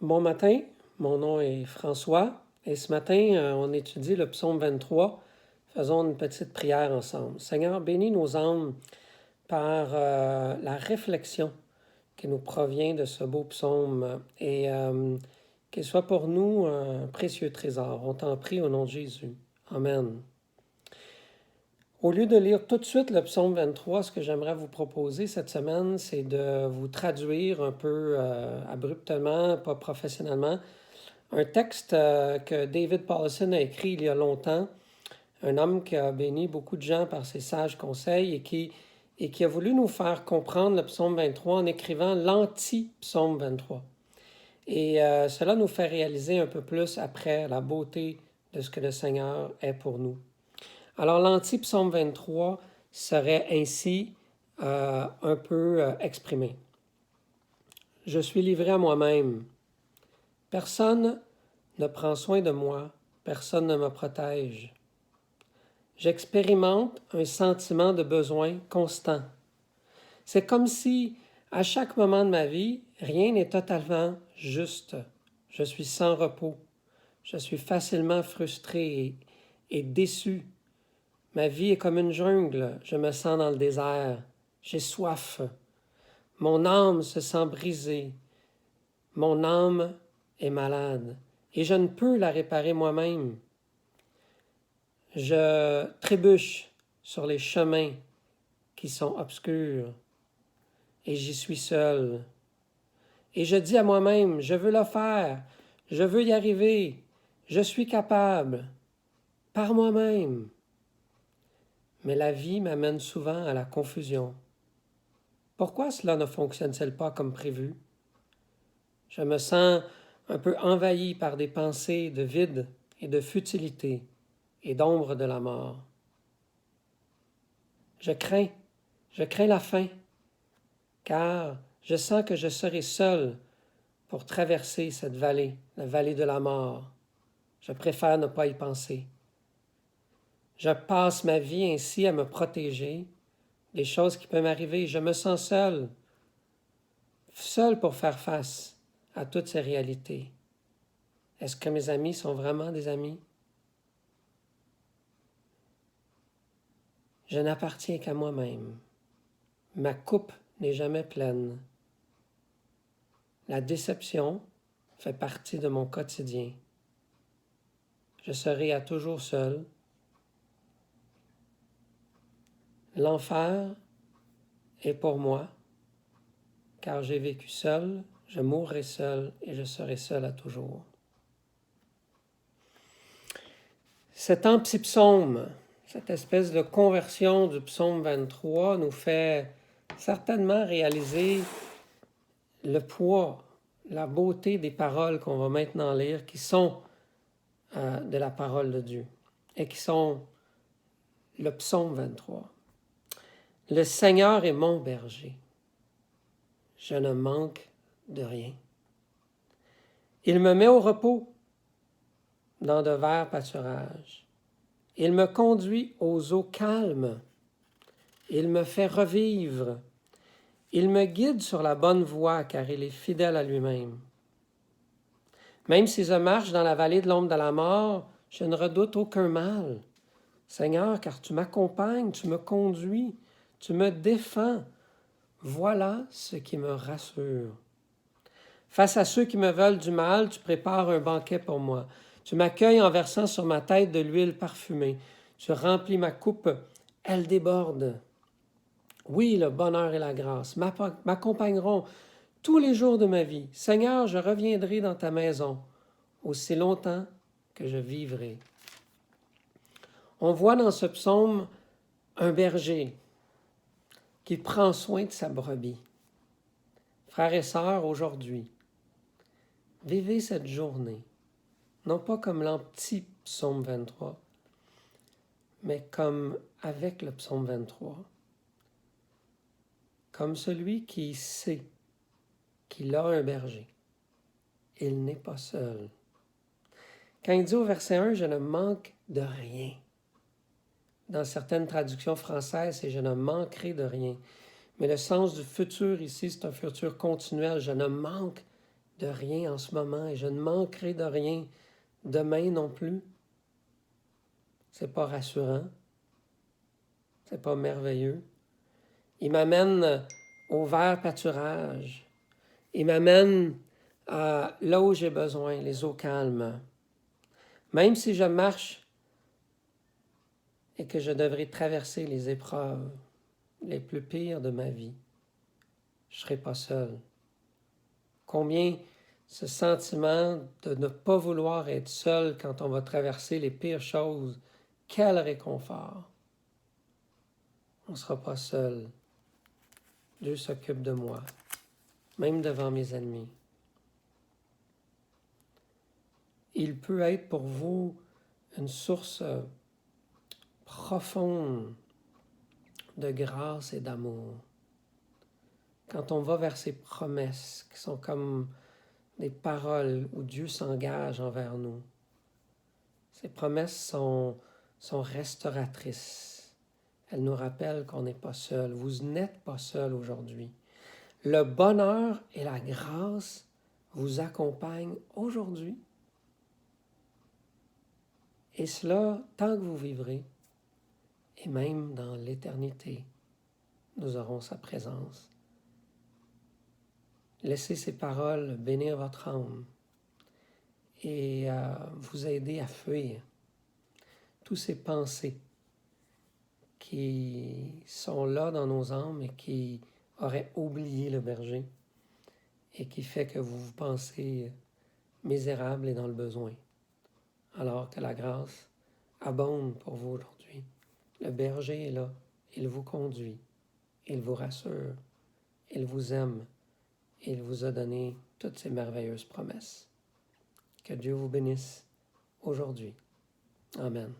Bon matin, mon nom est François et ce matin, on étudie le psaume 23. Faisons une petite prière ensemble. Seigneur, bénis nos âmes par la réflexion qui nous provient de ce beau psaume et qu'il soit pour nous un précieux trésor. On t'en prie au nom de Jésus. Amen. Au lieu de lire tout de suite le psaume 23, ce que j'aimerais vous proposer cette semaine, c'est de vous traduire un peu abruptement, pas professionnellement, un texte que David Powlison a écrit il y a longtemps, un homme qui a béni beaucoup de gens par ses sages conseils et qui a voulu nous faire comprendre le psaume 23 en écrivant l'anti-psaume 23. Et cela nous fait réaliser un peu plus après la beauté de ce que le Seigneur est pour nous. Alors l'anti-psaume 23 serait ainsi un peu exprimé. Je suis livré à moi-même. Personne ne prend soin de moi, personne ne me protège. J'expérimente un sentiment de besoin constant. C'est comme si, à chaque moment de ma vie, rien n'est totalement juste. Je suis sans repos. Je suis facilement frustré et déçu. Ma vie est comme une jungle. Je me sens dans le désert. J'ai soif. Mon âme se sent brisée. Mon âme est malade. Et je ne peux la réparer moi-même. Je trébuche sur les chemins qui sont obscurs et j'y suis seul. Et je dis à moi-même, je veux le faire, je veux y arriver, je suis capable, par moi-même. Mais la vie m'amène souvent à la confusion. Pourquoi cela ne fonctionne-t-il pas comme prévu? Je me sens un peu envahi par des pensées de vide et de futilité et d'ombre de la mort. Je crains la fin, car je sens que je serai seul pour traverser cette vallée, la vallée de la mort. Je préfère ne pas y penser. Je passe ma vie ainsi à me protéger des choses qui peuvent m'arriver. Je me sens seul pour faire face à toutes ces réalités. Est-ce que mes amis sont vraiment des amis? Je n'appartiens qu'à moi-même. Ma coupe n'est jamais pleine. La déception fait partie de mon quotidien. Je serai à toujours seul. L'enfer est pour moi, car j'ai vécu seul, je mourrai seul et je serai seul à toujours. Cet anti-psaume, cette espèce de conversion du psaume 23 nous fait certainement réaliser le poids, la beauté des paroles qu'on va maintenant lire, qui sont de la parole de Dieu et qui sont le psaume 23. Le Seigneur est mon berger. Je ne manque de rien. Il me met au repos dans de verts pâturages. Il me conduit aux eaux calmes. Il me fait revivre. Il me guide sur la bonne voie, car il est fidèle à lui-même. Même si je marche dans la vallée de l'ombre de la mort, je ne redoute aucun mal. Seigneur, car tu m'accompagnes, tu me conduis, tu me défends. Voilà ce qui me rassure. Face à ceux qui me veulent du mal, tu prépares un banquet pour moi. Tu m'accueilles en versant sur ma tête de l'huile parfumée. Tu remplis ma coupe, elle déborde. Oui, le bonheur et la grâce m'accompagneront tous les jours de ma vie. Seigneur, je reviendrai dans ta maison aussi longtemps que je vivrai. On voit dans ce psaume un berger qui prend soin de sa brebis. Frères et sœurs, aujourd'hui, vivez cette journée, non pas comme l'anti-psaume 23, mais comme avec le psaume 23, comme celui qui sait qu'il a un berger. Il n'est pas seul. Quand il dit au verset 1, « Je ne manque de rien », dans certaines traductions françaises, c'est « Je ne manquerai de rien ». Mais le sens du futur ici, c'est un futur continuel. Je ne manque de rien en ce moment et je ne manquerai de rien demain non plus. C'est pas rassurant. C'est pas merveilleux. Il m'amène au vert pâturage. Il m'amène là où j'ai besoin, les eaux calmes. Même si je marche et que je devrais traverser les épreuves les plus pires de ma vie, je ne serai pas seul. Combien ce sentiment de ne pas vouloir être seul quand on va traverser les pires choses, quel réconfort! On ne sera pas seul. Dieu s'occupe de moi, même devant mes ennemis. Il peut être pour vous une source profonde de grâce et d'amour. Quand on va vers ses promesses, qui sont comme des paroles où Dieu s'engage envers nous, ces promesses sont restauratrices. Elles nous rappellent qu'on n'est pas seul. Vous n'êtes pas seul aujourd'hui. Le bonheur et la grâce vous accompagnent aujourd'hui. Et cela, tant que vous vivrez, et même dans l'éternité, nous aurons sa présence. Laissez ces paroles bénir votre âme et vous aider à fuir toutes ces pensées qui sont là dans nos âmes et qui auraient oublié le berger et qui fait que vous vous pensez misérable et dans le besoin, alors que la grâce abonde pour vous aujourd'hui. Le berger est là, il vous conduit, il vous rassure, il vous aime, il vous a donné toutes ces merveilleuses promesses. Que Dieu vous bénisse aujourd'hui. Amen.